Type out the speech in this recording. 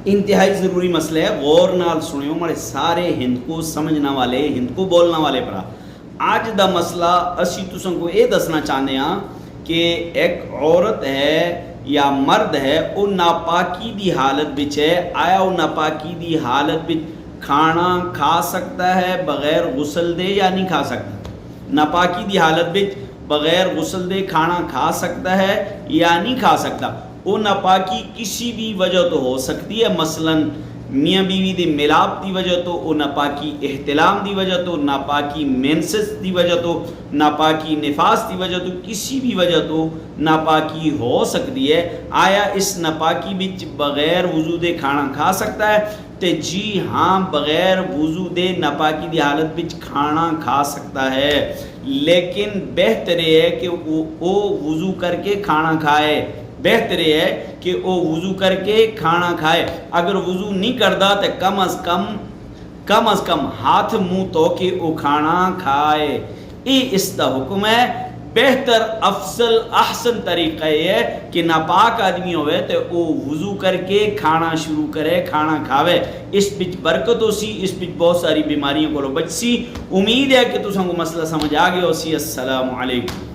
इंतहाई ज़रूरी मसला है, गौर नाल सुनियो मारे सारे हिंद को समझने वाले, हिंद को बोलने वाले भरा। आज दा मसला असी तुसां को ये दसना चाहते हैं कि एक औरत है या मर्द है, वो नापाकी दी हालत विच है, आया वो नापाकी दी हालत विच खाना खा सकता है बगैर गुसल दे या नहीं खा सकता? नापाकी दी हालत विच बगैर गुसल दे खाना खा सकता है या नहीं खा सकता? वो नापाकी किसी भी वजह तो हो सकती है, मसलन मियाँ बीवी दी मिलाप की वजह तो, वो नापाकी एहतलाम की वजह तो, नापाकी मेंसेस की वजह तो, नापाकी निफास की वजह तो, किसी भी वजह तो नापाकी हो सकती है। आया इस नापाकी बिच बगैर वजू दे खाना खा सकता है? तो जी हाँ, बगैर वजू दे नापाकी की हालत बिच खाना खा सकता है, लेकिन बेहतर है कि वो वजू करके खाना खाए। बेहतर है कि वो वज़ू करके खाना खाए। अगर वज़ू नहीं करता तो कम अज़ कम हाथ मुँह धो के वो खाना खाए। ये इसका हुक्म है। बेहतर अफसल अहसन तरीका ये है कि नापाक आदमी होवे तो वो वज़ू करके खाना शुरू करे, खाना खावे। इस बिच बरकत हो सी, इस बिच बहुत सारी बीमारियों को बच सी। उम्मीद है कि तुसां को मसला समझ आ गया हो सी। अस्सलामु अलैकुम।